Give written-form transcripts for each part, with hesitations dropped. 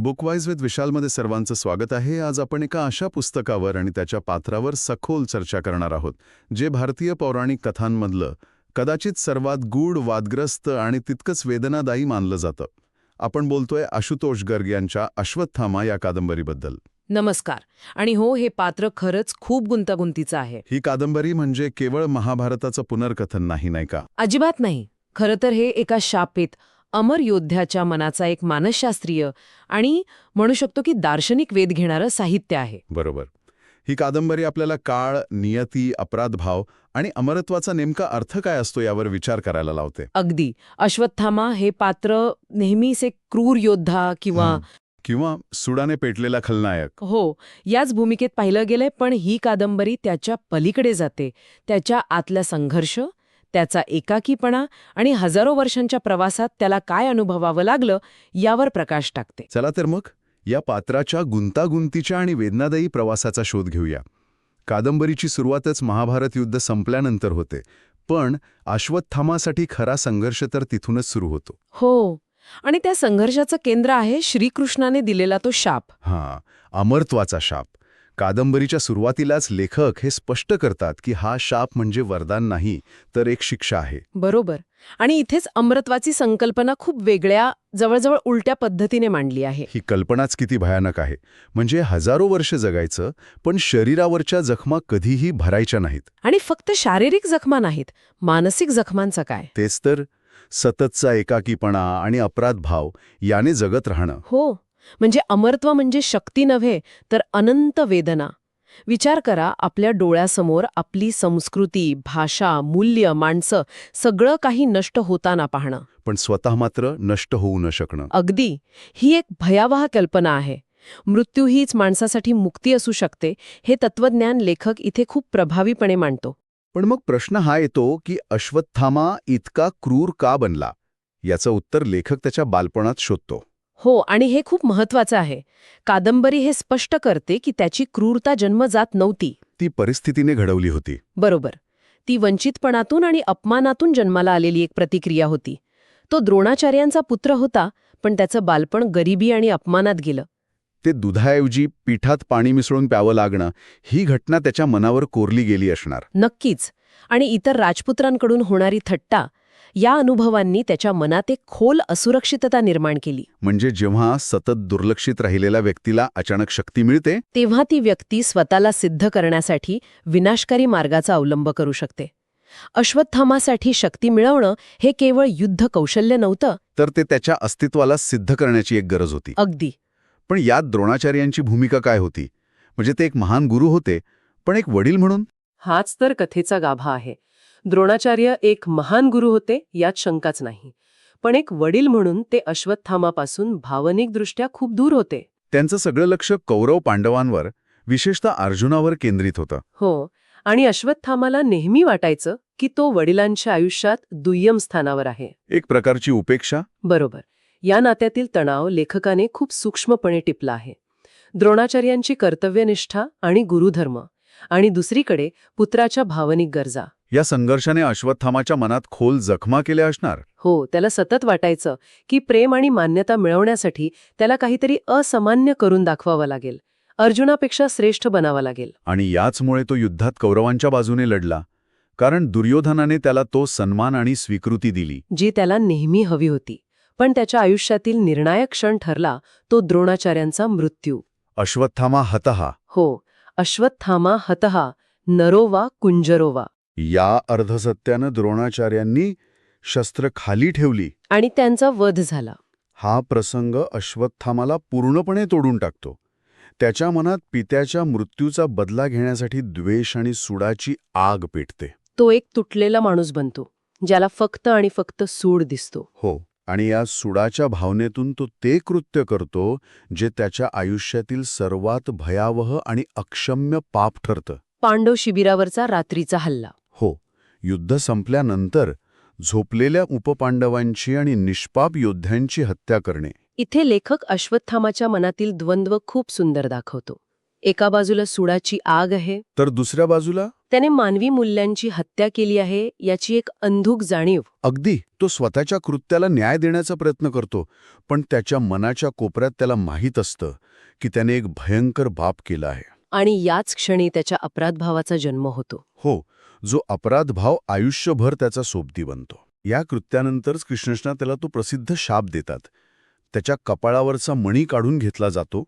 बुकवाईज with विशालमध्ये सर्वांचं स्वागत आहे. आज आपण एका अशा पुस्तकावर आणि त्याच्या पात्रावर सखोल चर्चा करणार आहोत जे भारतीय पौराणिक कथांमधलं कदाचित सर्वात गूढ, वादग्रस्त आणि तितकंच वेदनादायी मानलं जातं. आपण बोलतोय आशुतोष गर्ग यांच्या अश्वत्थामा या कादंबरीबद्दल. नमस्कार. आणि हो, हे पात्र खरंच खूप गुंतागुंतीचं आहे. ही कादंबरी म्हणजे केवळ महाभारताचं पुनर्कथन नाही का? अजिबात नाही. खरं तर हे एका शापित अमर योद्ध्याच्या मनाचा एक मानसशास्त्रीय आणि म्हणू शकतो की दार्शनिक वेध घेणारं साहित्य आहे. बरोबर. ही कादंबरी आपल्याला काळ, नियती, अपराधभाव आणि अमरत्वाचा नेमका अर्थ काय असतो यावर विचार करायला लावते. अगदी. अश्वत्थामा हे पात्र नेहमीच एक क्रूर योद्धा किंवा सुडाने पेटलेला खलनायक. हो, याच भूमिकेत पाहिलं गेलंय, पण ही कादंबरी त्याच्या पलीकडे जाते. त्याच्या आतला संघर्ष, त्याचा एकाकीपणा आणि हजारो वर्षांच्या प्रवासात त्याला काय अनुभवावं लागलं यावर प्रकाश टाकते. चला तर मग या पात्राच्या गुंतागुंतीच्या आणि वेदनादायी प्रवासाचा शोध घेऊया. कादंबरीची सुरुवातच महाभारत युद्ध संपल्यानंतर होते, पण अश्वत्थामासाठी खरा संघर्ष तर तिथूनच सुरू होतो. हो, आणि त्या संघर्षाचं केंद्र आहे श्रीकृष्णाने दिलेला तो शाप. अमरत्वाचा शाप. कादंबरीच्या सुरुवातीलाच लेखक हे स्पष्ट करतात की हा शाप म्हणजे वरदान नाही, तर एक शिक्षा आहे. बरोबर. आणि इथेच अमरत्वाची संकल्पना खूप वेगळ्या, जवळजवळ उलट्या पद्धतीने मांडली आहे. ही कल्पनाच किती भयानक आहे. म्हणजे हजारो वर्ष जगायचं, पण शरीरावरच्या जखमा कधीही भरायच्या नाहीत. आणि फक्त शारीरिक जखमा नाहीत, मानसिक जखमांचं काय? तेच तर. सततचा एकाकीपणा आणि अपराधभाव याने जगत राहणं. हो, म्हणजे अमरत्व म्हणजे शक्ती नव्हे, तर अनंत वेदना. विचार करा, आपल्या डोळ्यासमोर आपली संस्कृती, भाषा, मूल्य, माणसं सगळं काही नष्ट होताना पाहणं. पण स्वतः मात्र नष्ट होऊ न शकणं. अगदी. ही एक भयावह कल्पना आहे. मृत्यू हीच माणसासाठी मुक्ती असू शकते, हे तत्वज्ञान लेखक इथे खूप प्रभावीपणे मांडतो. पण मग प्रश्न हा येतो की अश्वत्थामा इतका क्रूर का बनला? याचं उत्तर लेखक त्याच्या बालपणात शोधतो. हो, आणि हे खूप महत्वाचं आहे. कादंबरी हे स्पष्ट करते की त्याची क्रूरता जन्मजात नव्हती. ती परिस्थितीने घडवली होती. बरोबर. ती वंचितपणातून आणि अपमानातून जन्माला आलेली एक प्रतिक्रिया होती. तो द्रोणाचार्यांचा पुत्र होता, पण त्याचं बालपण गरिबी आणि अपमानात गेलं. ते दुधाऐवजी पिठात पाणी मिसळून प्यावं लागणं, ही घटना त्याच्या मनावर कोरली गेली असणार. नक्कीच. आणि इतर राजपुत्रांकडून होणारी थट्टा, या अनुभवांनी त्याच्या मनात एक खोल असुरक्षितता निर्माण केली. म्हणजे जेव्हा सतत दुर्लक्षित राहिलेल्या व्यक्तीला अचानक शक्ती मिळते, तेव्हा ती व्यक्ती स्वतःला सिद्ध करण्यासाठी विनाशकारी मार्गाचा अवलंब करू शकते. अश्वत्थामासाठी शक्ती मिळवणं हे केवळ युद्ध कौशल्य नव्हतं, तर ते त्याच्या अस्तित्वाला सिद्ध करण्याची एक गरज होती. अगदी. पण यात द्रोणाचार्यांची भूमिका काय होती? म्हणजे ते एक महान गुरु होते, पण एक वडील म्हणून? हाच तर कथेचा गाभा आहे. द्रोणाचार्य एक महान गुरु होते, यात शंकाच नाही. पण एक वडील म्हणून ते अश्वत्थामापासून भावनिकदृष्ट्या खूप दूर होते. त्यांचं सगळं लक्ष कौरव पांडवांवर, विशेषतः अर्जुनावर केंद्रित होतं. हो, आणि अश्वत्थामाला नेहमी वाटायचं की तो वडिलांच्या आयुष्यात दुय्यम स्थानावर आहे. एक प्रकारची उपेक्षा. बरोबर. या नात्यातील तणाव लेखकाने खूप सूक्ष्मपणे टिपला आहे. द्रोणाचार्यांची कर्तव्यनिष्ठा आणि गुरुधर्म, आणि दुसरीकडे पुत्राच्या भावनिक गरजा. या संघर्षाने अश्वत्थामाच्या मनात खोल जखमा केल्या असणार. हो, त्याला सतत वाटायचं की प्रेम आणि मान्यता मिळवण्यासाठी त्याला काहीतरी असामान्य करून दाखवावं लागेल, अर्जुनापेक्षा श्रेष्ठ बनावं लागेल. आणि याचमुळे तो युद्धात कौरवांच्या बाजूने लढला, कारण दुर्योधनाने त्याला तो सन्मान आणि स्वीकृती दिली, जी त्याला नेहमी हवी होती. पण त्याच्या आयुष्यातील निर्णायक क्षण ठरला तो द्रोणाचार्यांचा मृत्यू. अश्वत्थामा हतः. हो, अश्वत्थामा हतः नरो वा कुंजरो वा. या अर्धसत्यानं द्रोणाचार्यांनी शस्त्र खाली ठेवली आणि त्यांचा वध झाला. हा प्रसंग अश्वत्थामाला पूर्णपणे तोडून टाकतो. त्याच्या मनात पित्याच्या मृत्यूचा बदला घेण्यासाठी द्वेष आणि सुडाची आग पेटते. तो एक तुटलेला माणूस बनतो, ज्याला फक्त आणि फक्त सूड दिसतो. हो, आणि या सुडाच्या भावनेतून तो ते कृत्य करतो जे त्याच्या आयुष्यातील सर्वात भयावह आणि अक्षम्य पाप ठरतं. पांडव शिबिरावरचा रात्रीचा हल्ला. हो, युद्ध संपल्यानंतर झोपलेल्या उपपांडवांची आणि निष्पाप योद्ध्यांची हत्या करणे. इथे लेखक अश्वत्थामाच्या मनातील द्वंद्व खूप सुंदर दाखवतो. एका बाजूला सुडाची आग आहे, तर दुसऱ्या बाजूला त्याने मानवी मूल्यांची हत्या केली आहे याची एक अंधुक जाणीव. अगदी. तो स्वतःच्या कृत्याला न्याय देण्याचा प्रयत्न करतो, पण त्याच्या मनाच्या कोपऱ्यात त्याला माहीत असतं की त्याने एक भयंकर पाप केला आहे. आणि याच क्षणी त्याच्या अपराधभावाचा जन्म होतो. हो, जो अपराधभाव आयुष्यभर त्याचा सोबती बनतो. या कृत्यानंतरच कृष्णकृष्ण त्याला तो प्रसिद्ध शाप देतात. त्याच्या कपाळावरचा मणी काढून घेतला जातो.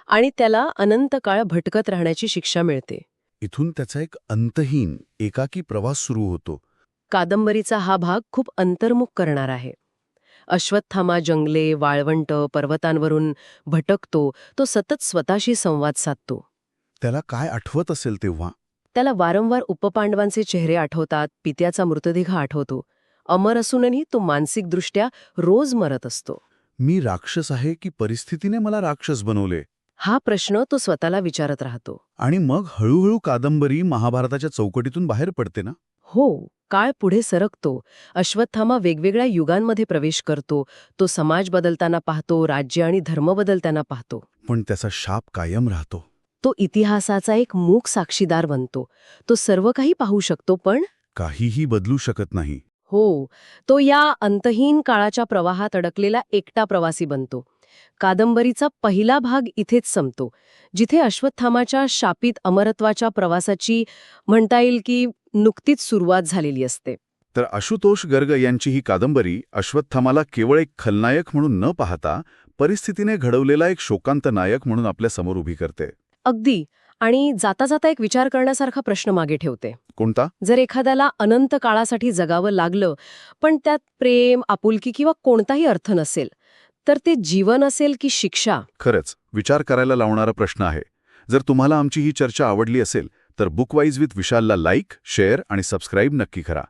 आणि त्याला अनंत काळ भटकत राहण्याची शिक्षा मिळते. इथून त्याचा एक अंतहीन, एकाकी प्रवास सुरू होतो. कादंबरीचा हा भाग खूप अंतर्मुख करणार आहे. अश्वत्थामा जंगले, वाळवंट, पर्वतांवरून भटकतो. तो सतत स्वतःशी संवाद साधतो. त्याला काय आठवत असेल तेव्हा? त्याला वारंवार उपपांडवांचे चेहरे आठवतात, पित्याचा मृतदेह आठवतो. अमर असूनही तो मानसिकदृष्ट्या रोज मरत असतो. मी राक्षस आहे की परिस्थितीने मला राक्षस बनवले? हा प्रश्न तो स्वतःला विचारत राहतो. आणि मग हळूहळू कादंबरी महाभारताच्या चौकटीतून बाहेर पडते ना? हो, काळ पुढे सरकतो. अश्वत्थामा वेगवेगळ्या युगांमध्ये प्रवेश करतो. तो समाज बदलताना पाहतो, राज्य आणि धर्म बदलताना पाहतो. पण त्याचा शाप कायम राहतो. तो इतिहासाचा एक मूक साक्षीदार बनतो. तो सर्व काही पाहू शकतो, पण काहीही बदलू शकत नाही. हो, तो या अंतहीन काळाच्या प्रवाहात अडकलेला एकटा प्रवासी बनतो. कादंबरीचा पहिला भाग इथेच संपतो, जिथे अश्वत्थामाच्या शापित अमरत्वाच्या प्रवासाची म्हणता येईल की नुकतीच सुरुवात झालेली असते. तर आशुतोष गर्ग यांची ही कादंबरी अश्वत्थामाला केवळ एक खलनायक म्हणून न पाहता परिस्थितीने घडवलेला एक शोकांत नायक म्हणून आपल्या समोर उभी करते. अगदी. आणि जाता जाता एक विचार करण्यासारखा प्रश्न मागे ठेवते. कोणता? जर एखाद्याला अनंत काळासाठी जगावं लागलं, पण त्यात प्रेम, आपुलकी किंवा कोणताही अर्थ नसेल, तर ते जीवन असेल की शिक्षा? खरंच विचार करायला लावणारा प्रश्न आहे. जर तुम्हाला आमची ही चर्चा आवडली असेल तर बुकवाईज विथ विशालला लाईक, शेअर आणि सबस्क्राईब नक्की करा.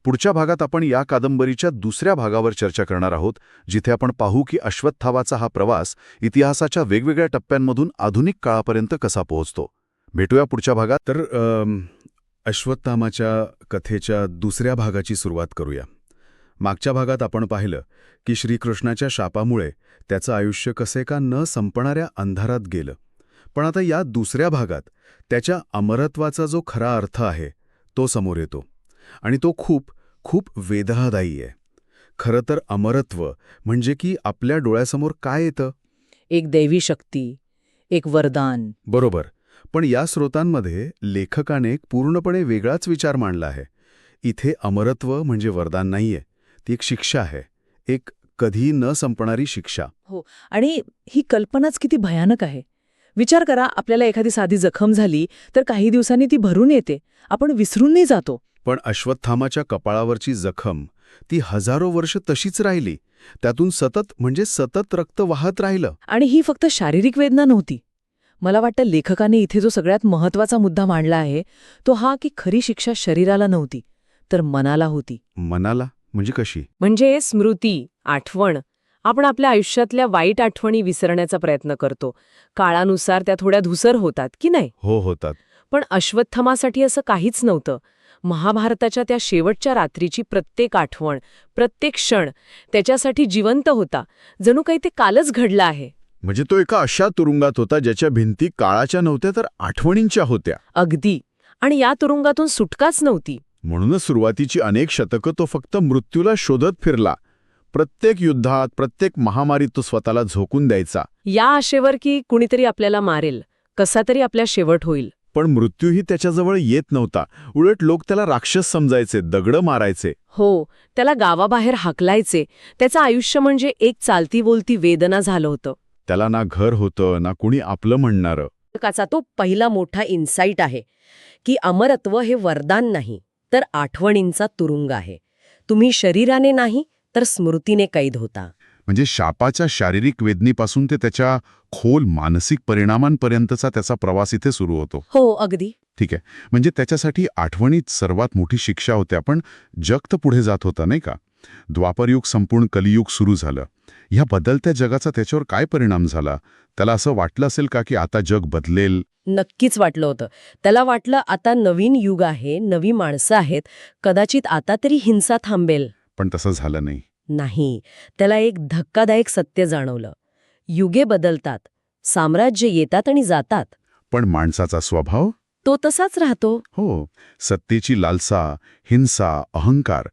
पुढच्या भागात आपण या कादंबरीच्या दुसऱ्या भागावर चर्चा करणार आहोत, जिथे आपण पाहू की अश्वत्थामाचा हा प्रवास इतिहासाच्या वेगवेगळ्या टप्प्यांमधून आधुनिक काळापर्यंत कसा पोहोचतो. भेटूया पुढच्या भागात. तर अश्वत्थामाच्या कथेच्या दुसऱ्या भागाची सुरुवात करूया. मागच्या भागात आपण पाहिलं की श्रीकृष्णाच्या शापामुळे त्याचं आयुष्य कसे का न संपणाऱ्या अंधारात गेलं. पण आता या दुसऱ्या भागात त्याच्या अमरत्वाचा जो खरा अर्थ आहे तो समोर येतो. आणि तो खूप खूप वेदनादायी आहे. खरं तर अमरत्व म्हणजे की आपल्या डोळ्यासमोर काय येतं? एक दैवी शक्ती, एक वरदान. बरोबर. पण या स्रोतांमध्ये लेखकाने एक पूर्णपणे वेगळाच विचार मांडला आहे. इथे अमरत्व म्हणजे वरदान नाहीये, ती एक शिक्षा आहे. एक कधी न संपणारी शिक्षा. हो, आणि ही कल्पनाच किती भयानक आहे. विचार करा, आपल्याला एखादी साधी जखम झाली तर काही दिवसांनी ती भरून येते, आपण विसरूनही जातो. पण अश्वत्थामाच्या कपाळावरची जखम ती हजारो वर्ष तशीच राहिली. त्यातून सतत रक्त वाहत राहिलं. आणि ही फक्त शारीरिक वेदना नव्हती. मला वाटतं लेखकाने इथे जो सगळ्यात महत्त्वाचा मुद्दा मांडला आहे तो हा की खरी शिक्षा शरीराला नव्हती, तर मनाला होती. मनाला म्हणजे कशी? म्हणजे स्मृती, आठवण. आपण आपल्या आयुष्यातल्या वाईट आठवणी विसरण्याचा प्रयत्न करतो. काळानुसार त्या थोड्या धुसर होतात की नाही? हो, होतात. पण अश्वत्थामासाठी असं काहीच नव्हतं. महाभारताच्या त्या शेवटच्या रात्रीची प्रत्येक आठवण, प्रत्येक क्षण त्याच्यासाठी जिवंत होता. जणू काही ते कालच घडलं आहे. म्हणजे तो एका अशा तुरुंगात होता ज्याच्या भिंती काळाच्या नव्हत्या तर आठवणींच्या होत्या. अगदी. आणि या तुरुंगातून सुटकाच नव्हती. म्हणूनच सुरुवातीची अनेक शतकं तो फक्त मृत्यूला शोधत फिरला. प्रत्येक युद्धात, प्रत्येक महामारीत तो स्वतःला झोकून द्यायचा. या आशेवर की कुणीतरी आपल्याला मारेल, कसा तरी आपल्या शेवट होईल. पण मृत्यूही त्याच्याजवळ येत नव्हता. उलट लोक त्याला राक्षस समजायचे, दगडं मारायचे. हो, त्याला गावाबाहेर हाकलायचे. त्याचं आयुष्य म्हणजे एक चालती बोलती वेदना झालं होतं. त्याला ना घर होतं, ना कुणी आपलं म्हणणारं. लेखकाचा तो पहिला मोठा इन्साईट आहे की अमरत्व हे वरदान नाही, तर आठवणींचा तुरुंग आहे. तुम्ही शरीराने नाही तर स्मृतीने कैद होता. म्हणजे शापाच्या शारीरिक वेदनेपासून ते त्याच्या खोल मानसिक परिणामांपर्यंतचा त्याचा प्रवास इथे सुरू होतो. हो, अगदी. ठीक आहे. म्हणजे त्याच्यासाठी आठवणीत सर्वात मोठी शिक्षा होत्या. पण जग तर पुढे जात होता नाही का? द्वापरयुग संपूर्ण कलियुग सुरू झालं. ह्या बदलत्या जगाचा त्याच्यावर काय परिणाम झाला? त्याला असं वाटलं असेल का की आता जग बदलेल? नक्कीच वाटलं होतं. त्याला वाटलं आता नवीन युग आहे, नवी माणसं आहेत, कदाचित आता तरी हिंसा थांबेल. पण तसं झालं नाही. नाही. त्याला एक धक्कादायक सत्य जाणवलं. युगे बदलतात, साम्राज्य येतात आणि जातात, पण माणसाचा स्वभाव? तो तसाच राहतो. हो, सत्तेची लालसा, हिंसा, अहंकार.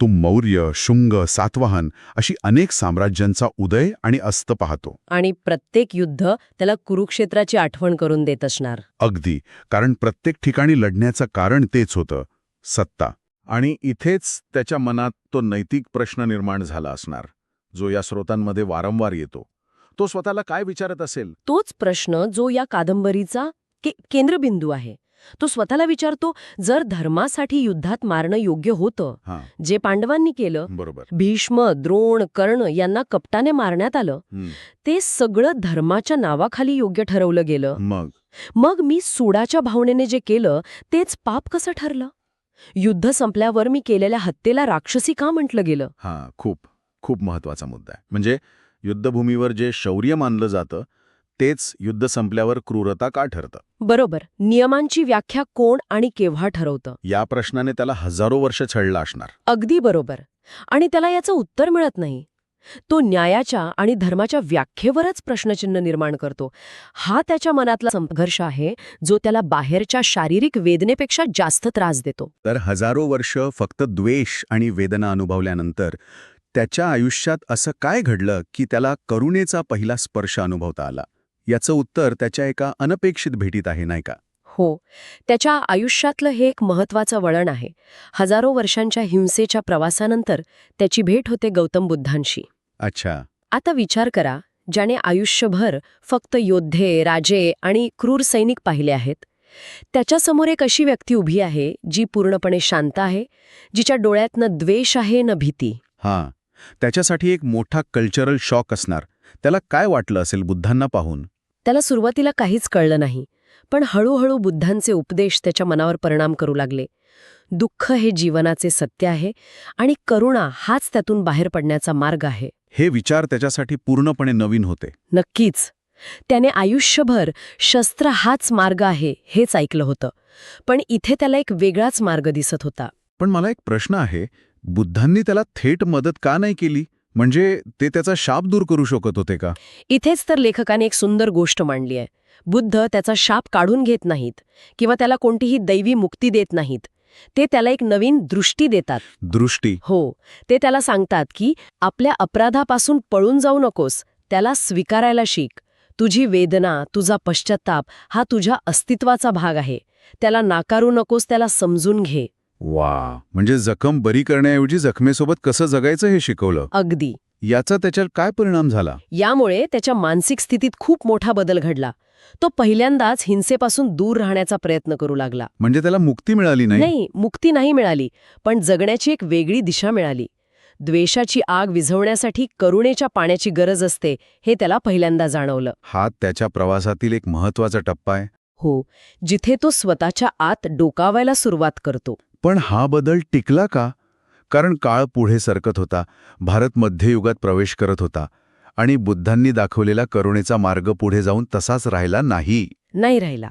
तो मौर्य, शुंग, सातवाहन अशी अनेक साम्राज्यांचा उदय आणि अस्त पाहतो. आणि प्रत्येक युद्ध त्याला कुरुक्षेत्राची आठवण करून देत असणार. अगदी, कारण प्रत्येक ठिकाणी लढण्याचं कारण तेच होतं, सत्ता. आणि इथेच त्याच्या मनात तो नैतिक प्रश्न निर्माण झाला असणार, जो या स्रोतांमध्ये वारंवार येतो. तो स्वतःला काय विचारत असेल? तोच प्रश्न जो या कादंबरीचा केंद्रबिंदू आहे. तो स्वतःला विचारतो, जर धर्मासाठी युद्धात मारणं योग्य होतं, हां, जे पांडवांनी केलं, बरोबर. भीष्म, द्रोण, कर्ण यांना कपटाने मारण्यात आलं, हं, ते सगळं धर्माच्या नावाखाली योग्य ठरवलं गेलं. मग मी सूडाच्या भावनेने जे केलं तेच पाप कसं ठरलं? युद्ध संपल्यावर मी केलेल्या हत्येला राक्षसी का म्हटलं गेलं? हां, खूप महत्वाचा मुद्दा आहे. म्हणजे युद्धभूमीवर जे शौर्य मानलं जातं, तेच युद्ध संपल्यावर क्रूरता का ठरतं? बरोबर. नियमांची व्याख्या कोण आणि केव्हा ठरवतं? या प्रश्नाने त्याला हजारो वर्ष छळलं असणार. अगदी बरोबर. आणि त्याला याचं उत्तर मिळत नाही. तो न्यायाच्या आणि धर्माच्या व्याख्येवरच प्रश्नचिन्ह निर्माण करतो. हा त्याच्या मनातला संघर्ष आहे, जो त्याला बाहेरच्या शारीरिक वेदनेपेक्षा जास्त त्रास देतो. तर हजारो वर्ष फक्त द्वेष आणि वेदना अनुभवल्यानंतर त्याच्या आयुष्यात असं काय घडलं की त्याला करुणेचा पहिला स्पर्श अनुभवता आला? याचं उत्तर त्याच्या एका अनपेक्षित भेटीत आहे, नाही का? हो, त्याच्या आयुष्यातलं हे एक महत्वाचं वळण आहे. हजारो वर्षांच्या हिंसेच्या प्रवासानंतर त्याची भेट होते गौतम बुद्धांशी. अच्छा. आता विचार करा, ज्याने आयुष्यभर फक्त योद्धे, राजे आणि क्रूर सैनिक पाहिले आहेत. त्याच्यासमोर एक अशी व्यक्ती उभी आहे, जी पूर्णपणे शांत आहे, जिच्या डोळ्यात न द्वेष आहे न भीती. हां, त्याच्यासाठी एक मोठा कल्चरल शॉक असणार. त्याला काय वाटलं असेल बुद्धांना पाहून? त्याला सुरुवातीला काहीच कळलं नाही, पण हळूहळू बुद्धांचे उपदेश त्याच्या मनावर परिणाम करू लागले. दुःख हे जीवनाचे सत्य आहे आणि करुणा हाच त्यातून बाहेर पडण्याचा मार्ग आहे. हे विचार त्याच्यासाठी पूर्णपणे नवीन होते. नक्कीच. त्याने आयुष्यभर शस्त्र हाच मार्ग आहे हेच ऐकलं होतं, पण इथे त्याला एक वेगळाच मार्ग दिसत होता. पण मला एक प्रश्न आहे, बुद्धांनी त्याला थेट मदत का नाही केली? म्हणजे ते त्याचा शाप दूर करू शकत होते का? इथेच तर लेखकाने एक सुंदर गोष्ट मांडली आहे. बुद्ध त्याचा शाप काढून घेत नाहीत किंवा त्याला कोणतीही दैवी मुक्ती देत नाहीत. ते त्याला एक नवीन दृष्टी देतात. दृष्टी? हो, ते त्याला सांगतात की आपल्या अपराधापासून पळून जाऊ नकोस, त्याला स्वीकारायला शिक. तुझी वेदना, तुझा पश्चात्ताप हा तुझ्या अस्तित्वाचा भाग आहे. त्याला नाकारू नकोस, त्याला समजून घे. वा, म्हणजे जखम बरी करण्याऐवजी जखमेसोबत कसं जगायचं हे शिकवलं. अगदी. याचा त्याच्यावर काय परिणाम झाला? यामुळे त्याच्या मानसिक स्थितीत खूप मोठा बदल घडला. तो पहिल्यांदाच हिंसेपासून दूर राहण्याचा प्रयत्न करू लागला. म्हणजे त्याला मुक्ती मिळाली नाही? नाही, मुक्ती नाही मिळाली, पण जगण्याची एक वेगळी दिशा मिळाली. द्वेषाची आग विझवण्यासाठी करुणेच्या पाण्याची गरज असते हे त्याला पहिल्यांदा जाणवलं. हा त्याच्या प्रवासातील एक महत्वाचा टप्पा आहे. हो, जिथे तो स्वतःच्या आत डोकावायला सुरुवात करतो. पण हा बदल टिकला का? कारण काळ पुढे सरकत होता, भारत मध्ययुगात प्रवेश करत होता आणि बुद्धांनी दाखवलेला करुणेचा मार्ग पुढे जाऊन तसाच राहिला नाही. नाही राहिला.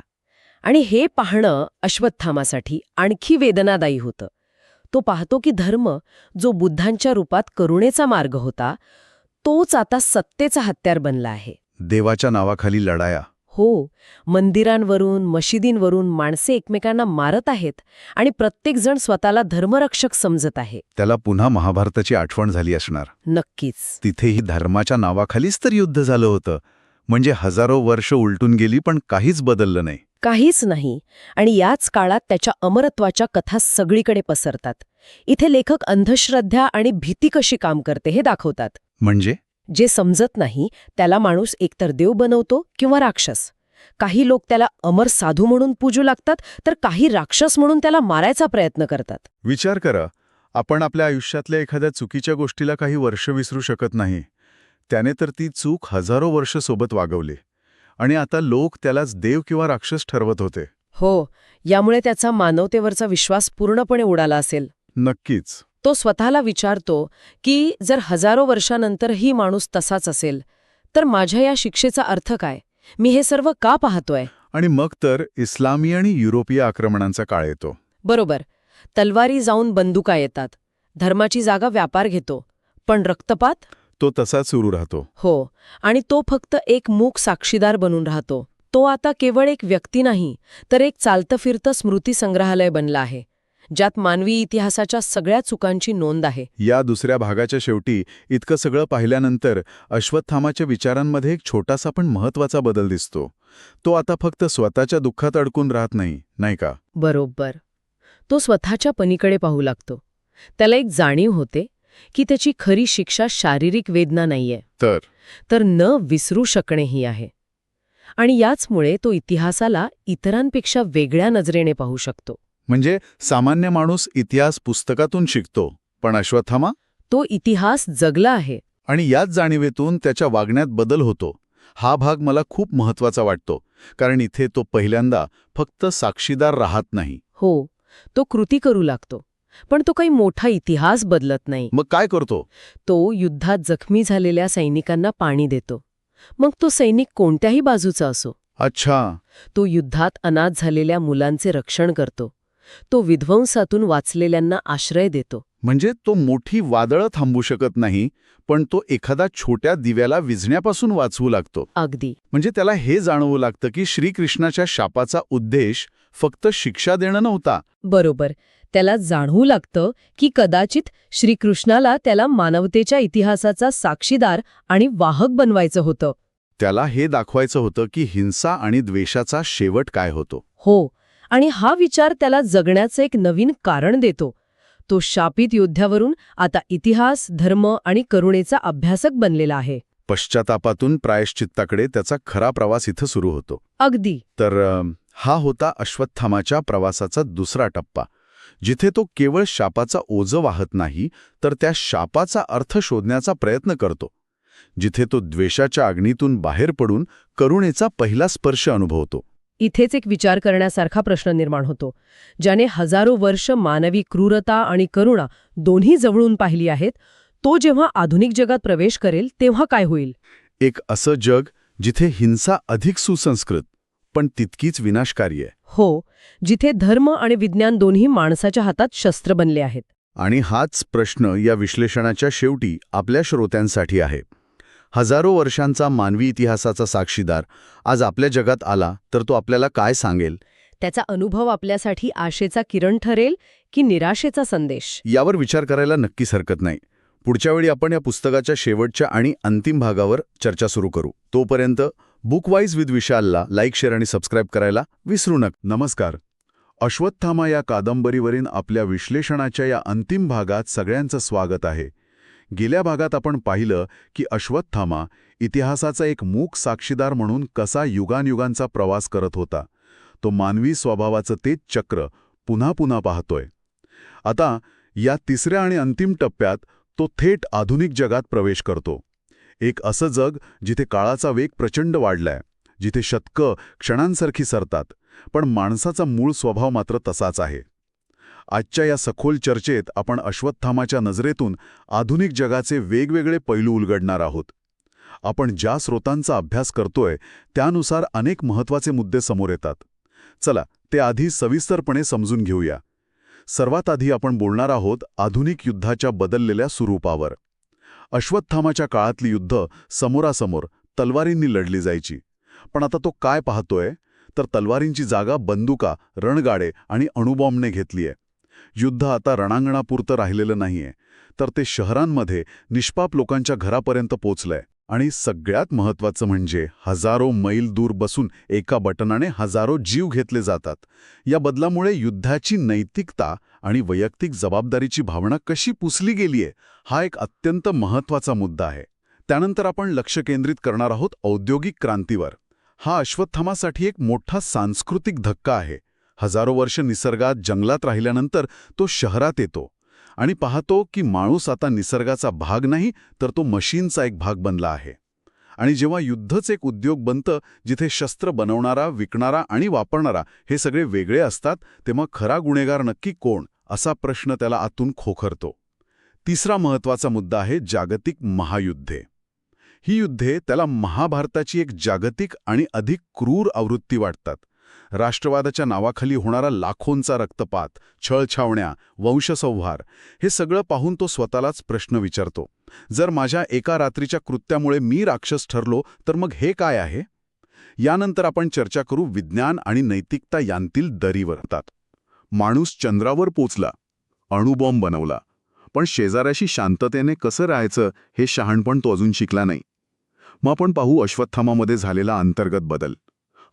आणि हे पाहणं अश्वत्थामासाठी आणखी वेदनादायी होतं. तो पाहतो की धर्म, जो बुद्धांच्या रूपात करुणेचा मार्ग होता, तोच आता सत्तेचा हत्यार बनला आहे. देवाच्या नावाखाली लढाया. हो, मंदिरांवरून, मशिदींवरून माणसे एकमेकांना मारत आहेत आणि प्रत्येकजण स्वतःला धर्मरक्षक समजत आहे. त्याला पुन्हा महाभारताची आठवण झाली असणार. नक्कीच. तिथेही धर्माच्या नावाखालीच तर युद्ध झालं होतं. म्हणजे हजारो वर्ष उलटून गेली पण काहीच बदललं नाही. काहीच नाही. आणि याच काळात त्याच्या अमरत्वाच्या कथा सगळीकडे पसरतात. इथे लेखक अंधश्रद्धा आणि भीती कशी काम करते हे दाखवतात. म्हणजे जे समजत नाही त्याला माणूस एकतर देव बनवतो किंवा राक्षस. काही लोक त्याला अमर साधू म्हणून पूजू लागतात, तर काही राक्षस म्हणून त्याला मारायचा प्रयत्न करतात. विचार करा, आपण आपल्या आयुष्यातल्या एखाद्या चुकीच्या गोष्टीला काही वर्ष विसरू शकत नाही. त्याने तर ती चूक हजारो वर्ष सोबत वागवली आणि आता लोक त्यालाच देव किंवा राक्षस ठरवत होते. हो, यामुळे त्याचा मानवतेवरचा विश्वास पूर्णपणे उडाला असेल. नक्कीच. तो स्वतःला विचारतो की जर हजारो वर्षानंतरही माणूस तसाच असेल, तर माझ्या या शिक्षेचा अर्थ काय? मी हे सर्व का पाहतोय? आणि मग तर इस्लामी आणि युरोपीय आक्रमणांचा काळ येतो. बरोबर. तलवारी जाऊन बंदुका येतात. धर्माची जागा व्यापार घेतो. पण रक्तपात? तो तसाच सुरू राहतो. हो, आणि तो फक्त एक मूक साक्षीदार बनून राहतो. तो आता केवळ एक व्यक्ती नाही, तर एक चालतं फिरतं स्मृती संग्रहालय बनलं आहे, ज्यात मानवी इतिहासाच्या सगळ्या चुकांची नोंद आहे. या दुसऱ्या भागाच्या शेवटी इतकं सगळं पाहिल्यानंतर अश्वत्थामाच्या विचारांमध्ये एक छोटासा पण महत्वाचा बदल दिसतो. तो आता फक्त स्वतःच्या दुःखात अडकून राहत नाही, नाही का? बरोबर. तो स्वतःच्या पलीकडे पाहू लागतो. त्याला एक जाणीव होते की त्याची खरी शिक्षा शारीरिक वेदना नाहीये, तर न विसरू शकणे ही आहे. आणि याचमुळे तो इतिहासाला इतरांपेक्षा वेगळ्या नजरेने पाहू शकतो. म्हणजे सामान्य माणूस इतिहास पुस्तकातून शिकतो, पण अश्वत्थामा? तो इतिहास जगला आहे. आणि याच जाणीवेतून त्याच्या वागण्यात बदल होतो. हा भाग मला खूप महत्वाचा वाटतो, कारण इथे तो पहिल्यांदा फक्त साक्षीदार राहत नाही. हो, तो कृती करू लागतो, पण तो काही मोठा इतिहास बदलत नाही. मग काय करतो? तो युद्धात जखमी झालेल्या सैनिकांना पाणी देतो. मग तो सैनिक कोणत्याही बाजूचा असो. अच्छा. तो युद्धात अनाथ झालेल्या मुलांचे रक्षण करतो. तो विध्वंसातून वाचलेल्यांना आश्रय देतो. म्हणजे तो मोठी वादळं थांबू शकत नाही, पण तो एखादा छोट्या दिव्याला विझण्यापासून वाचवू लागतो. अगदी. म्हणजे त्याला हे जाणवू लागतं की श्रीकृष्णाच्या शापाचा उद्देश फक्त शिक्षा देणं नव्हता. बरोबर. त्याला जाणवू लागतं की कदाचित श्रीकृष्णाला त्याला मानवतेच्या इतिहासाचा साक्षीदार आणि वाहक बनवायचं होतं. त्याला हे दाखवायचं होतं की हिंसा आणि द्वेषाचा शेवट काय होतो. हो, आणि हा विचार त्याला जगण्याचं एक नवीन कारण देतो. तो शापित योद्ध्यावरून आता इतिहास, धर्म आणि करुणेचा अभ्यासक बनलेला आहे. पश्चातापातून प्रायश्चित्ताकडे त्याचा खरा प्रवास इथं सुरू होतो. अगदी. तर हा होता अश्वत्थामाच्या प्रवासाचा दुसरा टप्पा, जिथे तो केवळ शापाचा ओझं वाहत नाही, तर त्या शापाचा अर्थ शोधण्याचा प्रयत्न करतो. जिथे तो द्वेषाच्या अग्नीतून बाहेर पडून करुणेचा पहिला स्पर्श अनुभवतो. इथेच एक विचार करण्यासारखा प्रश्न निर्माण होतो. ज्याने हजारो वर्ष मानवी क्रूरता आणि करुणा दोन्ही जवळून पाहिली आहेत, तो जेव्हा आधुनिक जगात प्रवेश करेल तेव्हा काय होईल? एक असं जग जिथे हिंसा अधिक सुसंस्कृत पण तितकीच विनाशकारी आहे. हो, जिथे धर्म आणि विज्ञान दोन्ही माणसाच्या हातात शस्त्र बनले आहेत. आणि हाच प्रश्न या विश्लेषणाच्या शेवटी आपल्या श्रोत्यांसाठी आहे. हजारो वर्षांचा मानवी इतिहासाचा साक्षीदार आज आपल्या जगात आला तर तो आपल्याला काय सांगेल? त्याचा अनुभव आपल्यासाठी आशेचा किरण ठरेल की निराशेचा संदेश? यावर विचार करायला नक्कीच हरकत नाही. पुढच्या वेळी आपण या पुस्तकाच्या शेवटच्या आणि अंतिम भागावर चर्चा सुरू करू. तोपर्यंत बुकवाईज विथ विशालला लाईक, शेअर आणि सबस्क्राईब करायला विसरू नका. नमस्कार. अश्वत्थामा या कादंबरीवरील आपल्या विश्लेषणाच्या या अंतिम भागात सगळ्यांचं स्वागत आहे. गेल्या भागात आपण पाहिलं की अश्वत्थामा इतिहासाचा एक मूक साक्षीदार म्हणून कसा युगानयुगांचा प्रवास करत होता. तो मानवी स्वभावाचं तेच चक्र पुन्हा पुन्हा पाहतोय. आता या तिसऱ्या आणि अंतिम टप्प्यात तो थेट आधुनिक जगात प्रवेश करतो. एक असं जग जिथे काळाचा वेग प्रचंड वाढलाय, जिथे शतकं क्षणांसारखी सरतात, पण माणसाचा मूळ स्वभाव मात्र तसाच आहे. आजच्या या सखोल चर्चेत आपण अश्वत्थामाच्या नजरेतून आधुनिक जगाचे वेगवेगळे पैलू उलगडणार आहोत. आपण ज्या स्रोतांचा अभ्यास करतोय त्यानुसार अनेक महत्त्वाचे मुद्दे समोर येतात. चला ते आधी सविस्तरपणे समजून घेऊया. सर्वात आधी आपण बोलणार आहोत आधुनिक युद्धाच्या बदललेल्या स्वरूपावर. अश्वत्थामाच्या काळातली युद्ध समोरासमोर तलवारींनी लढली जायची. पण आता तो काय पाहतोय तर तलवारींची जागा बंदुका, रणगाडे आणि अणुबॉम्बने घेतलीय. युद्ध आता रणांगणापुरतं राहिलेलं नाहीये, तर ते शहरांमध्ये निष्पाप लोकांच्या घरापर्यंत पोचलंय. आणि सगळ्यात महत्त्वाचं म्हणजे हजारो मैल दूर बसून एका बटनाने हजारो जीव घेतले जातात. या बदलामुळे युद्धाची नैतिकता आणि वैयक्तिक जबाबदारीची भावना कशी पुसली गेलीये, हा एक अत्यंत महत्त्वाचा मुद्दा आहे. त्यानंतर आपण लक्ष केंद्रित करणार आहोत औद्योगिक क्रांतीवर. हा अश्वत्थामासाठी एक मोठा सांस्कृतिक धक्का आहे. हजारो वर्ष निसर्गात जंगलात राहिल्यानंतर तो शहरात येतो आणि पाहतो की माणूस आता निसर्गाचा भाग नाही, तर तो मशीनचा एक भाग बनला आहे. आणि जेव्हा युद्धच एक उद्योग बनतं जिथे शस्त्र बनवणारा, विकणारा आणि वापरणारा हे सगळे वेगळे असतात, तेव्हा खरा गुन्हेगार नक्की कोण, असा प्रश्न त्याला आतून खोखरतो. तिसरा महत्त्वाचा मुद्दा आहे जागतिक महायुद्धे. ही युद्धे त्याला महाभारताची एक जागतिक आणि अधिक क्रूर आवृत्ती वाटतात. राष्ट्रवादाच्या नावाखाली होणारा लाखोंचा रक्तपात, छळछावण्या, वंशसंहार हे सगळं पाहून तो स्वतःलाच प्रश्न विचारतो, जर माझ्या एका रात्रीच्या कृत्यामुळे मी राक्षस ठरलो तर मग हे काय आहे? यानंतर आपण चर्चा करू विज्ञान आणि नैतिकता यांतील दरीवर. माणूस चंद्रावर पोचला, अणुबॉम्ब बनवला, पण शेजाऱ्याशी शांततेने कसं राहायचं हे शहाणपण तो अजून शिकला नाही. मग आपण पाहू अश्वत्थामामध्ये झालेला अंतर्गत बदल.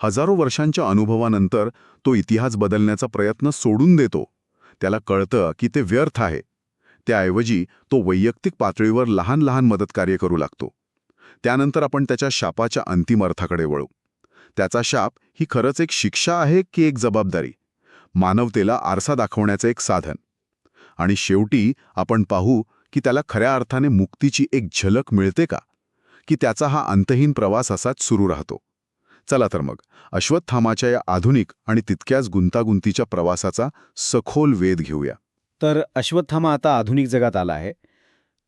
हजारो वर्षांच्या अनुभवानंतर तो इतिहास बदलण्याचा प्रयत्न सोडून देतो. त्याला कळतं की ते व्यर्थ आहे. त्याऐवजी तो वैयक्तिक पातळीवर लहान लहान मदतकार्य करू लागतो. त्यानंतर आपण त्याच्या शापाच्या अंतिम अर्थाकडे वळू. त्याचा शाप ही खरंच एक शिक्षा आहे की एक जबाबदारी? मानवतेला आरसा दाखवण्याचं एक साधन. आणि शेवटी आपण पाहू की त्याला खऱ्या अर्थाने मुक्तीची एक झलक मिळते का, की त्याचा हा अंतहीन प्रवास असाच सुरू राहतो. चला तर मग अश्वत्थामाच्या या आधुनिक आणि तितक्याच गुंतागुंतीच्या प्रवासाचा सखोल वेध घेऊया. तर अश्वत्थामा आता आधुनिक जगात आला आहे.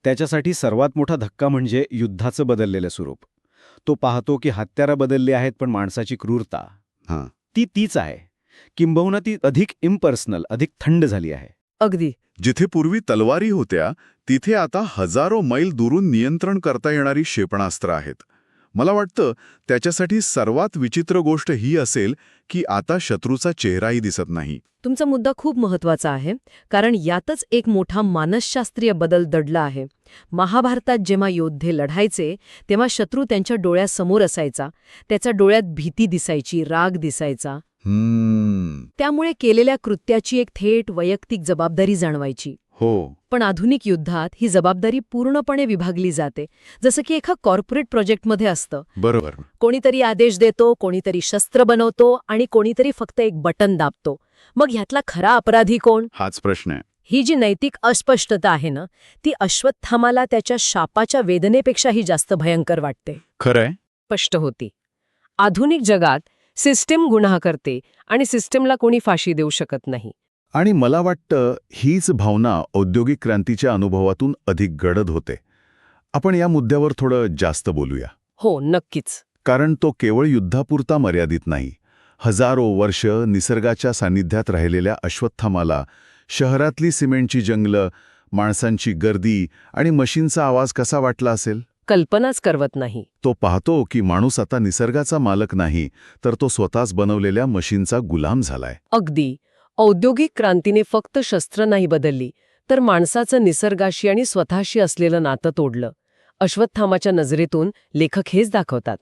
त्याच्यासाठी सर्वात मोठा धक्का म्हणजे युद्धाचं बदललेलं स्वरूप. तो पाहतो की हत्यारं बदलली आहेत, पण माणसाची क्रूरता हां. ती तीच आहे. किंबहुना ती अधिक इम्पर्सनल, अधिक थंड झाली आहे. अगदी. जिथे पूर्वी तलवारी होत्या तिथे आता हजारो मैल दुरून नियंत्रण करता येणारी क्षेपणास्त्र आहेत. मला वाटतं त्याच्यासाठी सर्वात विचित्र गोष्ट ही असेल की आता शत्रूचा चेहराही दिसत नाही. तुमचा मुद्दा खूप महत्वाचा आहे, कारण यातच एक मोठा मानसशास्त्रीय बदल दडला आहे. महाभारतात जेव्हा योद्धे लढायचे तेव्हा शत्रू त्यांच्या डोळ्यासमोर असायचा. त्याच्या डोळ्यात भीती दिसायची, राग दिसायचा. त्यामुळे केलेल्या कृत्याची एक थेट वैयक्तिक जबाबदारी जाणवायची. हो. पण आधुनिक युद्धात ही जबाबदारी पूर्णपणे विभागली जाते, जसं की एका कॉर्पोरेट प्रोजेक्टमध्ये असतं. बरोबर. कोणीतरी आदेश देतो, कोणीतरी शस्त्र बनवतो आणि कोणीतरी फक्त एक बटन दाबतो. मग ह्यातला खरा अपराधी कोण? हाच प्रश्न आहे. ही जी नैतिक अस्पष्टता आहे ना, ती अश्वत्थामाला त्याच्या शापाच्या वेदनेपेक्षाही जास्त भयंकर वाटते. खरंय. स्पष्ट होती. आधुनिक जगात सिस्टीम गुन्हा करते आणि सिस्टीमला कोणी फाशी देऊ शकत नाही. आणि मला वाटतं हीच भावना औद्योगिक क्रांतीच्या अनुभवातून अधिक गडद होते. आपण या मुद्द्यावर थोडं जास्त बोलूया. हो, नक्कीच. कारण तो केवळ युद्धापुरता मर्यादित नाही. हजारो वर्ष निसर्गाच्या सान्निध्यात राहिलेल्या अश्वत्थामाला शहरातली सिमेंटची जंगलं, माणसांची गर्दी आणि मशीनचा आवाज कसा वाटला असेल? कल्पनाच करवत नाही. तो पाहतो की माणूस आता निसर्गाचा मालक नाही, तर तो स्वतःच बनवलेल्या मशीनचा गुलाम झालाय. अगदी. औद्योगिक क्रांतीने फक्त शस्त्र नाही बदलली, तर माणसाचं निसर्गाशी आणि स्वतःशी असलेलं नातं तोडलं. अश्वत्थामाच्या नजरेतून लेखक हेच दाखवतात.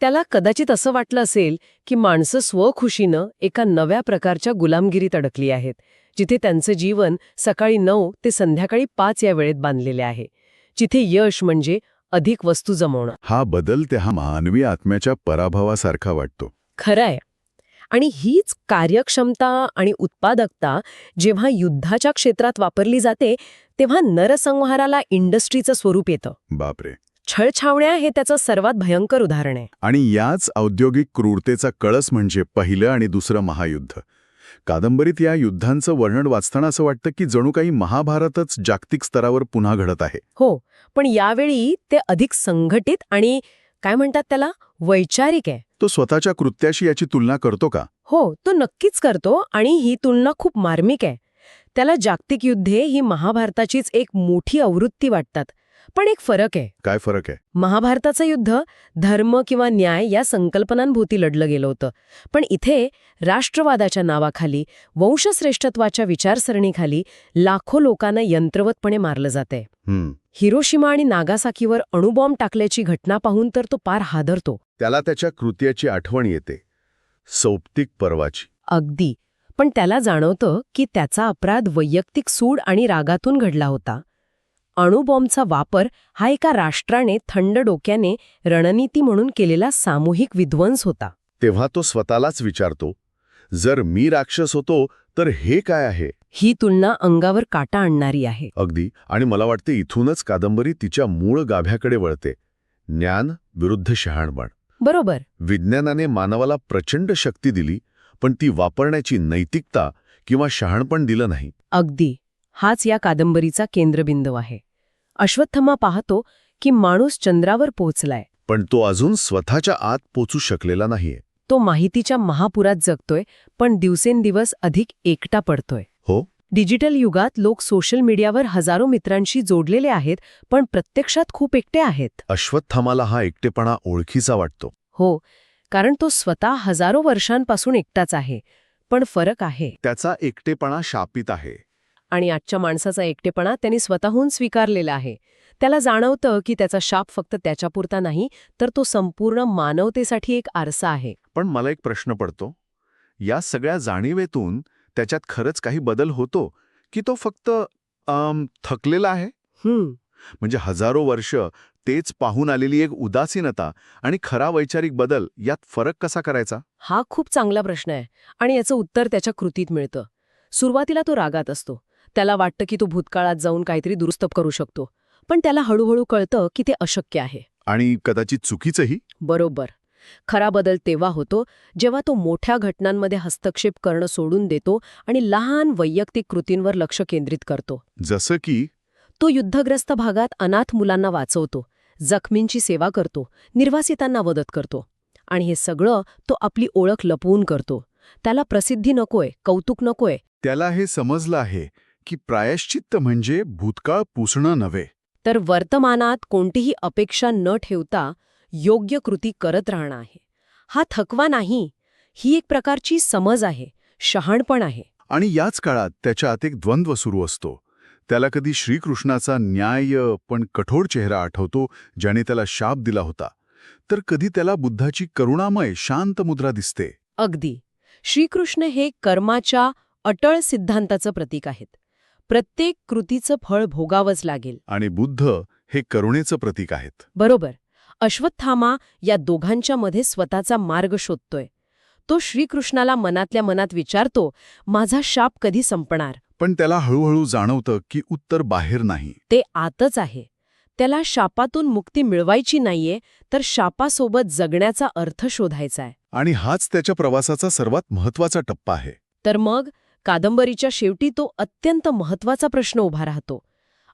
त्याला कदाचित असं वाटलं असेल की माणसं स्वखुशीनं एका नव्या प्रकारच्या गुलामगिरीत अडकली आहेत, जिथे त्यांचं जीवन सकाळी 9 ते संध्याकाळी 5 या वेळेत बांधलेले आहे, जिथे यश म्हणजे अधिक वस्तू जमवणं. हा बदल त्या मानवी आत्म्याच्या पराभवासारखा वाटतो. खरंय. आणि हीच कार्यक्षमता आणि उत्पादकता जेव्हा युद्धाच्या क्षेत्रात वापरली जाते तेव्हा नरसंहाराला इंडस्ट्रीचं स्वरूप येतं. बापरे. छळछावण्या हे त्याचं सर्वात भयंकर उदाहरण आहे. आणि याच औद्योगिक क्रूरतेचा कळस म्हणजे पहिलं आणि दुसरं महायुद्ध. कादंबरीत या युद्धांचं वर्णन वाचताना असं वाटतं की जणू काही महाभारतच जागतिक स्तरावर पुन्हा घडत आहे. हो, पण यावेळी ते अधिक संघटित आणि काय म्हणतात त्याला, वैचारिक आहे. तो स्वतःच्या कृत्याशी याची तुलना करतो का? हो, तो नक्कीच करतो आणि ही तुलना खूप मार्मिक आहे. त्याला जागतिक युद्धे ही महाभारताचीच एक मोठी आवृत्ती वाटतात. पण एक फरक आहे. काय फरक आहे? महाभारताचं युद्ध धर्म किंवा न्याय या संकल्पनांभोवती लढलं गेलं होतं. पण इथे राष्ट्रवादाच्या नावाखाली, वंशश्रेष्ठत्वाच्या विचारसरणीखाली लाखो लोकांना यंत्रवतपणे मारलं जातंय. हिरोशिमा आणि नागासाकीवर अणुबॉम्ब टाकल्याची घटना पाहून तर तो पार हादरतो. त्याला त्याच्या कृत्याची आठवण येते, सौप्तिक पर्वाची. अगदी. पण त्याला जाणवतं की त्याचा अपराध वैयक्तिक सूड आणि रागातून घडला होता. अणुबॉम्बचा वापर हा एका राष्ट्राने थंड डोक्याने रणनीती म्हणून केलेला सामूहिक विध्वंस होता. तेव्हा तो स्वतःलाच विचारतो, जर मी राक्षस होतो तर हे काय आहे? ही तुलना अंगावर काटा आणणारी आहे. अगदी. आणि मला वाटते इथूनच कादंबरी तिच्या मूळ गाभ्याकडे वळते. ज्ञान विरुद्ध शहाणपण. बरोबर. विज्ञानाने मानवाला प्रचंड शक्ती दिली, पण ती वापरण्याची नैतिकता किंवा शहाणपण दिलं नाही. अगदी. हाच या कादंबरीचा केंद्रबिंदू आहे. अश्वत्थामा पाहतो की माणूस चंद्रावर पोहोचलाय, पण तो अजून स्वतःच्या आत पोचू शकलेला नाहीये. तो माहितीच्या महापुरात जगतोय, पण दिवसेंदिवस अधिक एकटा पडतोय. हो. डिजिटल युगात लोक सोशल मीडियावर हजारो मित्रांशी जोडलेले आहेत, पण प्रत्यक्षात खूप एकटे आहेत. अश्वत्थामाला हा एकटेपणा ओळखीचा वाटतो. हो, कारण तो स्वतः हजारो वर्षांपासून एकटाच आहे. पण फरक आहे. त्याचा एकटेपणा शापित आहे. आणि आजच्या माणसाचा एकटेपणा त्यांनी स्वतःहून स्वीकारलेला आहे. त्याला जाणवतं की त्याचा शाप फक्त त्याच्यापुरता नाही, तर तो संपूर्ण मानवतेसाठी एक आरसा आहे. पण मला एक प्रश्न पडतो, या सगळ्या जाणीवेतून त्याच्यात खरंच काही बदल होतो की तो फक्त थकलेला आहे? म्हणजे हजारो वर्ष तेच पाहून आलेली एक उदासीनता आणि खरा वैचारिक बदल यात फरक कसा करायचा? हा खूप चांगला प्रश्न आहे आणि याचं उत्तर त्याच्या कृतीत मिळतं. सुरुवातीला तो रागात असतो. त्याला वाटतं की तो भूतकाळात जाऊन काहीतरी दुरुस्त करू शकतो. पण त्याला हळूहळू कळतं की ते अशक्य आहे. आणि कदाचित चुकीचंही. बरोबर. खरा बदल तेव्हा होतो जेव्हा तो मोठ्या घटनांमध्ये हस्तक्षेप करणं सोडून देतो आणि लहान वैयक्तिक कृतींवर लक्ष केंद्रित करतो. जसं की तो युद्धग्रस्त भागात अनाथ मुलांना वाचवतो, जखमींची सेवा करतो, निर्वासितांना मदत करतो. आणि हे सगळं तो आपली ओळख लपवून करतो. त्याला प्रसिद्धी नकोय, कौतुक नकोय. त्याला हे समजलं आहे की प्रायश्चित्त म्हणजे भूतकाळ पुसणं नव्हे, तर वर्तमानात कोणतीही अपेक्षा न ठेवता योग्य कृती करत राहणं आहे. हा थकवा नाही, ही एक प्रकारची समज आहे, शहाणपण आहे. आणि याच काळात त्याच्या आत एक द्वंद्व सुरू असतो. त्याला कधी श्रीकृष्णाचा न्याय पण कठोर चेहरा आठवतो, ज्याने त्याला शाप दिला होता, तर कधी त्याला बुद्धाची करुणामय शांत मुद्रा दिसते. अगदी. श्रीकृष्ण हे कर्माच्या अटळ सिद्धांताचं प्रतीक आहेत. प्रत्येक कृतीचं फळ भोगावंच लागेल. आणि बुद्ध हे करुणेचं प्रतीक आहेत. बरोबर. अश्वत्थामा या दोघांच्या मध्ये स्वतःचा मार्ग शोधतोय. तो श्रीकृष्णाला मनातल्या मनात विचारतो, माझा शाप कधी संपणार? पण त्याला हळूहळू जाणवतं की उत्तर बाहेर नाही. ते आतच आहे. त्याला शापातून मुक्ती मिळवायची नाहीये, तर शापासोबत जगण्याचा अर्थ शोधायचा आहे. आणि हाच त्याच्या प्रवासाचा सर्वात महत्वाचा टप्पा आहे. तर मग कादंबरीच्या शेवटी तो अत्यंत महत्वाचा प्रश्न उभा राहतो.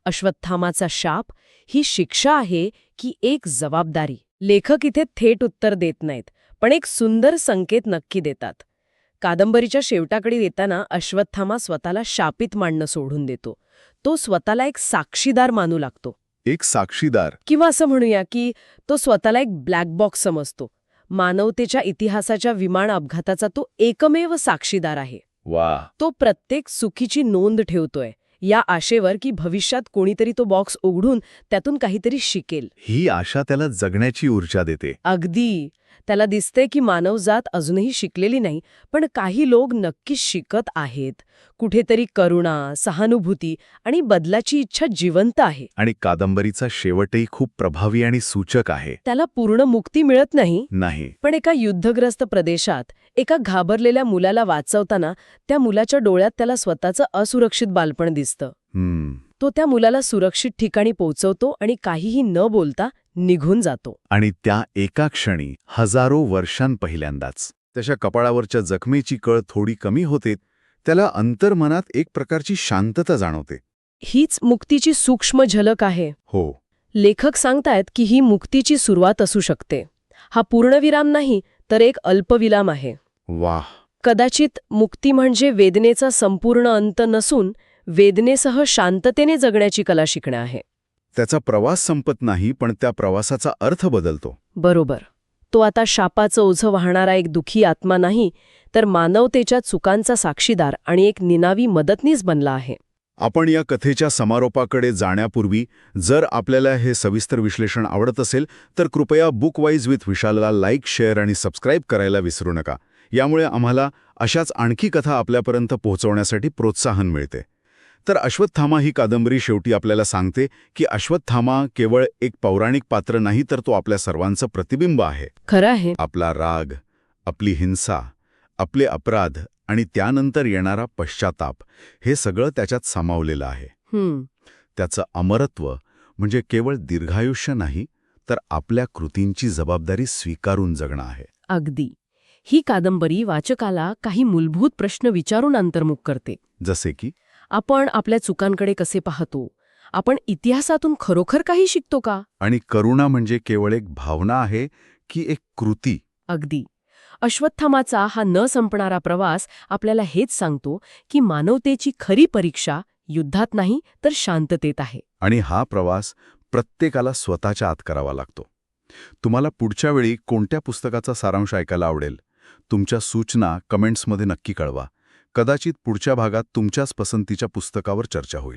अश्वत्थामाचा शाप ही शिक्षा आहे की एक जबाबदारी? लेखक इथे थेट उत्तर देत नाहीत, पण एक सुंदर संकेत नक्की देतात. कादंबरीच्या शेवटाकडे येताना अश्वत्थामा स्वतःला शापित मानणं सोडून देतो. तो स्वतःला एक साक्षीदार मानू लागतो. एक साक्षीदार. किंवा असं म्हणूया की तो स्वतःला एक ब्लॅक बॉक्स समजतो. मानवतेच्या इतिहासाच्या विमान अपघाताचा तो एकमेव साक्षीदार आहे. वा. तो प्रत्येक चुकीची नोंद ठेवतोय, या आशेवर की भविष्यात कोणीतरी तो बॉक्स उघडून त्यातून काहीतरी शिकेल. ही आशा त्याला जगण्याची ऊर्जा देते. अगदी. त्याला दिसते की मानवजात अजूनही शिकलेली नाही, पण काही लोक नक्कीच शिकत आहेत. कुठेतरी करुणा, सहानुभूती आणि बदलाची इच्छा जिवंत आहे. आणि कादंबरीचा शेवटही खूप प्रभावी आणि सूचक आहे. त्याला पूर्ण मुक्ती मिळत नाही. पण एका युद्धग्रस्त प्रदेशात एका घाबरलेल्या मुलाला वाचवताना त्या मुलाच्या डोळ्यात त्याला स्वतःचं असुरक्षित बालपण दिसतं. तो त्या मुलाला सुरक्षित ठिकाणी पोहोचवतो आणि काहीही न बोलता निघून जातो. आणि त्या एका क्षणी हजारो वर्षांपहिल्यांदाच त्याच्या कपाळावरच्या जखमेची कळ थोडी कमी होते. त्याला अंतर्मनात एक प्रकारची शांतता जाणवते. हीच मुक्तीची सूक्ष्म झलक आहे. हो. लेखक सांगतायत की ही मुक्तीची सुरुवात असू शकते. हा पूर्णविराम नाही, तर एक अल्पविराम आहे. वाह. कदाचित मुक्ती म्हणजे वेदनेचा संपूर्ण अंत नसून वेदनेसह शांततेने जगण्याची कला शिकणं आहे. त्याचा प्रवास संपत नाही, पण त्या प्रवासाचा अर्थ बदलतो. बरोबर. तो आता शापाचं ओझं वाहणारा एक दुःखी आत्मा नाही, तर मानवतेच्या चुकांचा साक्षीदार आणि एक निनावी मदतनीस बनला आहे. आपण या कथेच्या समारोपाकडे जाण्यापूर्वी जर आपल्याला हे सविस्तर विश्लेषण आवडत असेल तर कृपया बुकवाईज विथ विशालला लाईक, शेअर आणि सबस्क्राईब करायला विसरू नका. यामुळे आम्हाला अशाच आणखी कथा आपल्यापर्यंत पोहोचवण्यासाठी प्रोत्साहन मिळते. तर अश्वत्थामा ही कादंबरी शेवटी आपल्याला सांगते की अश्वत्थामा केवळ एक पौराणिक पात्र नाही, तर तो आपल्या सर्वांचं प्रतिबिंब आहे. खरं आहे. आपला राग, आपली हिंसा, आपले अपराध आणि त्यानंतर येणारा पश्चाताप हे सगळं त्याच्यात सामावलेलं आहे. त्याचं अमरत्व म्हणजे केवळ दीर्घायुष्य नाही, तर आपल्या कृतींची जबाबदारी स्वीकारून जगणं आहे. अगदी. ही कादंबरी वाचकाला काही मूलभूत प्रश्न विचारून अंतर्मुख करते. जसे की आपण आपल्या चुकांकडे कसे पाहतो? आपण इतिहासातून खरोखर काही शिकतो का? आणि करुणा म्हणजे केवळ एक भावना आहे की एक कृती? अगदी. अश्वत्थामाचा हा न संपणारा प्रवास आपल्याला हेच सांगतो की मानवतेची खरी परीक्षा युद्धात नाही, तर शांततेत आहे. आणि हा प्रवास प्रत्येकाला स्वतःच्या आत करावा लागतो. तुम्हाला पुढच्या वेळी कोणत्या पुस्तकाचा सारांश ऐकायला आवडेल? तुमच्या सूचना कमेंट्समध्ये नक्की कळवा. कदाचित पुढच्या भागात तुमच्याच पसंतीच्या पुस्तकावर चर्चा होईल.